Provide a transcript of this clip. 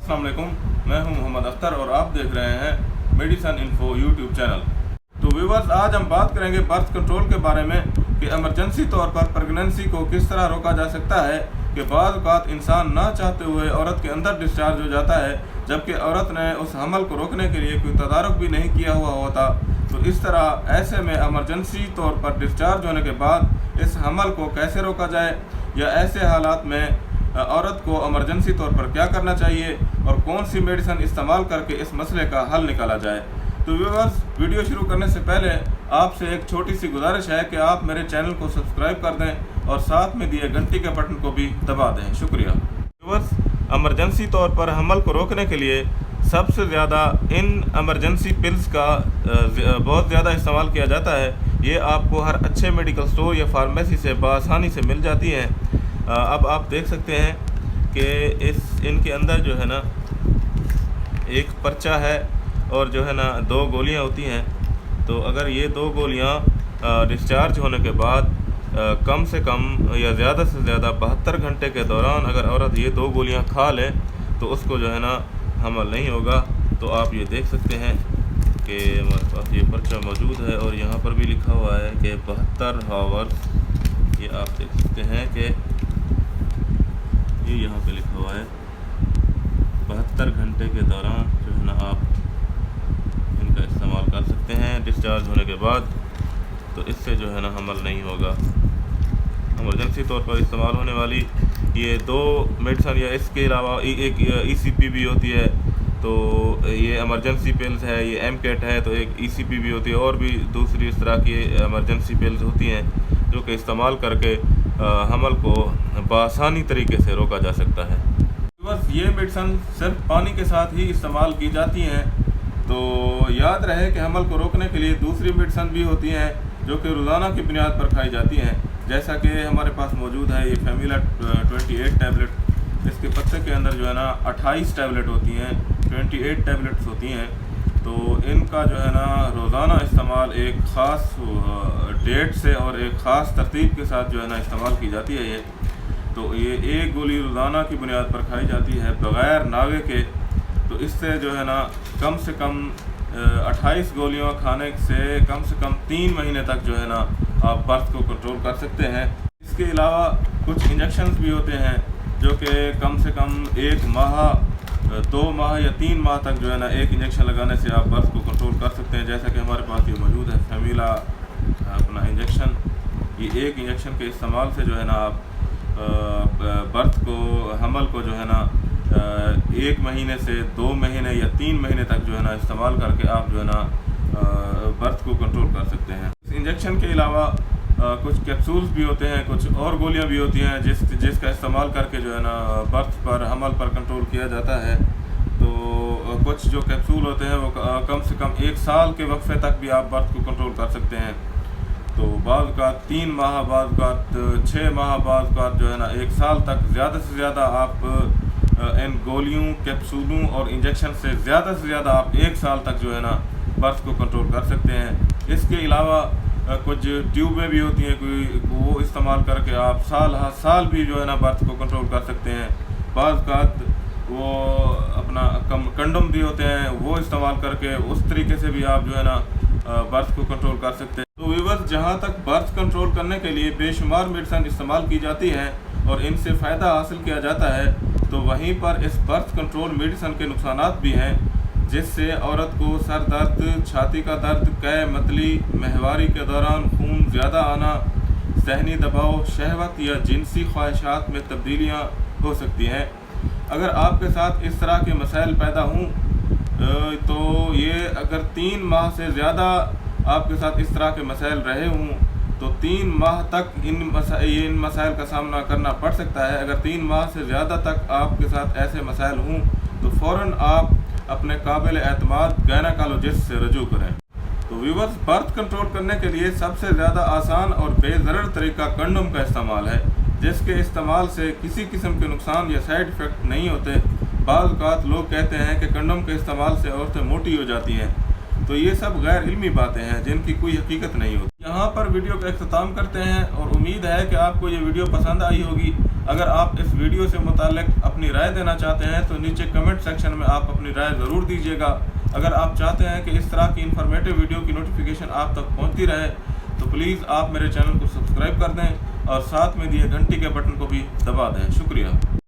अस्सलाम वालेकुम, मैं हूं मोहम्मद अख्तर और आप देख रहे हैं मेडिसन इन्फो यूट्यूब चैनल। तो व्यूवर्स, आज हम बात करेंगे बर्थ कंट्रोल के बारे में कि इमरजेंसी तौर पर प्रेगनेंसी को किस तरह रोका जा सकता है कि बाज़ औक़ात इंसान ना चाहते हुए औरत के अंदर डिस्चार्ज हो जाता है, जबकि औरत ने उस हमल को रोकने के लिए कोई तदारुक भी नहीं किया हुआ होता। तो इस तरह ऐसे में इमरजेंसी तौर पर डिस्चार्ज होने के बाद इस हमल को कैसे रोका जाए, या ऐसे हालात में औरत को इमरजेंसी तौर पर क्या करना चाहिए और कौन सी मेडिसिन इस्तेमाल करके इस मसले का हल निकाला जाए। तो व्यूअर्स, वीडियो शुरू करने से पहले आपसे एक छोटी सी गुजारिश है कि आप मेरे चैनल को सब्सक्राइब कर दें और साथ में दिए घंटी के बटन को भी दबा दें। शुक्रिया। व्यूअर्स, इमरजेंसी तौर पर हमल को रोकने के लिए सबसे ज़्यादा इन इमरजेंसी पिल्स का बहुत ज़्यादा इस्तेमाल किया जाता है। ये आपको हर अच्छे मेडिकल स्टोर या फार्मेसी से बआसानी से मिल जाती हैं। अब आप देख सकते हैं कि इनके अंदर जो है ना एक पर्चा है और जो है ना 2 गोलियां होती हैं। तो अगर ये 2 गोलियां डिस्चार्ज होने के बाद कम से कम या ज़्यादा से ज़्यादा 72 घंटे के दौरान अगर औरत ये 2 गोलियां खा ले तो उसको जो है ना हमल नहीं होगा। तो आप ये देख सकते हैं कि हमारे पास ये पर्चा मौजूद है और यहाँ पर भी लिखा हुआ है कि 72 आवर्स, ये आप देख सकते हैं कि ये यहाँ पे लिखा हुआ है 72 घंटे के दौरान जो है ना आप इनका इस्तेमाल कर सकते हैं डिस्चार्ज होने के बाद। तो इससे जो है ना हमल नहीं होगा। इमरजेंसी तौर पर इस्तेमाल होने वाली ये 2 मेडिसिन या इसके अलावा एक ECP भी होती है। तो ये इमरजेंसी पिल्स है, ये MCAT है, तो एक ECP भी होती है और भी दूसरी इस तरह की इमरजेंसी पिल्स होती हैं जो कि इस्तेमाल करके हमल को बआसानी तरीके से रोका जा सकता है। बस ये मेडिसिन सिर्फ पानी के साथ ही इस्तेमाल की जाती हैं। तो याद रहे कि हमल को रोकने के लिए दूसरी मेडिसिन भी होती हैं जो कि रोज़ाना की बुनियाद पर खाई जाती हैं, जैसा कि हमारे पास मौजूद है ये फैमिला 28 टैबलेट। इसके पत्ते के अंदर जो है ना 28 टैबलेट होती हैं, 28 टैबलेट्स होती हैं। तो इनका जो है ना रोज़ाना इस्तेमाल एक ख़ास डेट से और एक ख़ास तरतीब के साथ जो है ना इस्तेमाल की जाती है। तो ये एक गोली रोज़ाना की बुनियाद पर खाई जाती है बग़ैर नागे के। तो इससे जो है ना कम से कम 28 गोलियां खाने से कम 3 महीने तक जो है ना आप बर्थ को कंट्रोल कर सकते हैं। इसके अलावा कुछ इंजेक्शंस भी होते हैं जो कि कम से कम 1 माह, 2 माह या 3 माह तक जो है ना एक इंजेक्शन लगाने से आप बर्थ को कंट्रोल कर सकते हैं। जैसा कि हमारे पास ये मौजूद है फैमिला अपना इंजेक्शन। ये एक इंजेक्शन के इस्तेमाल से जो है ना आप बर्थ को, हमल को जो है ना 1 महीने से 2 महीने या 3 महीने तक जो है ना इस्तेमाल करके आप जो है ना बर्थ को कंट्रोल कर सकते हैं। इस इंजेक्शन के अलावा कुछ कैप्सूल्स भी होते हैं, कुछ और गोलियां भी होती हैं जिसका इस्तेमाल करके जो है ना बर्थ पर, हमल पर कंट्रोल किया जाता है। तो कुछ जो कैप्सूल होते हैं वो कम से कम 1 साल के वक्फे तक भी आप बर्थ को कंट्रोल कर सकते हैं। तो बाज़ का 3 माह, बाज़ का 6 माह, बाज़ का जो है ना 1 साल तक ज़्यादा से ज़्यादा आप इन गोलियों, कैप्सूलों और इंजेक्शन से ज़्यादा आप 1 साल तक जो है ना बर्थ को कंट्रोल कर सकते हैं। इसके अलावा कुछ ट्यूबें भी होती हैं, कोई वो इस्तेमाल करके आप साल भी जो है ना बर्थ को कंट्रोल कर सकते हैं। बाज़ का वो अपना कंडोम भी होते हैं, वो इस्तेमाल करके उस तरीके से भी आप जो है ना बर्थ को कंट्रोल कर सकते हैं। तो व्यूअर्स, जहाँ तक बर्थ कंट्रोल करने के लिए बेशुमार मेडिसिन इस्तेमाल की जाती हैं और इनसे फ़ायदा हासिल किया जाता है, तो वहीं पर इस बर्थ कंट्रोल मेडिसिन के नुकसानात भी हैं, जिससे औरत को सर दर्द, छाती का दर्द, कै, मतली, माहवारी के दौरान खून ज़्यादा आना, ज़हनी दबाव, शहवत या जिनसी ख्वाहिशात में तब्दीलियाँ हो सकती हैं। अगर आपके साथ इस तरह के मसाइल पैदा हों तो ये अगर 3 माह से ज़्यादा आपके साथ इस तरह के मसाइल रहे हों तो 3 माह तक इन मसाइल का सामना करना पड़ सकता है। अगर 3 माह से ज़्यादा तक आपके साथ ऐसे मसाइल हों तो फ़ौरन आप अपने काबिल एतमाद गायनेकोलॉजिस्ट से रजू करें। तो व्यूअर्स, बर्थ कंट्रोल करने के लिए सबसे ज़्यादा आसान और बेज़रर तरीका कंडोम का इस्तेमाल है, जिसके इस्तेमाल से किसी किस्म के नुकसान या साइड इफ़ेक्ट नहीं होते। बाज़ औक़ात लोग कहते हैं कि कंडोम के इस्तेमाल से औरतें मोटी हो जाती हैं, तो ये सब गैर इल्मी बातें हैं जिनकी कोई हकीकत नहीं होती। यहाँ पर वीडियो का इख्तिताम करते हैं और उम्मीद है कि आपको ये वीडियो पसंद आई होगी। اگر آپ اس ویڈیو سے متعلق اپنی رائے دینا چاہتے ہیں تو نیچے کمنٹ سیکشن میں آپ اپنی رائے ضرور دیجیے گا۔ اگر آپ چاہتے ہیں کہ اس طرح کی انفارمیٹیو ویڈیو کی نوٹیفیکیشن آپ تک پہنچتی رہے تو پلیز آپ میرے چینل کو سبسکرائب کر دیں اور ساتھ میں دیے گھنٹی کے بٹن کو بھی دبا دیں۔ شکریہ۔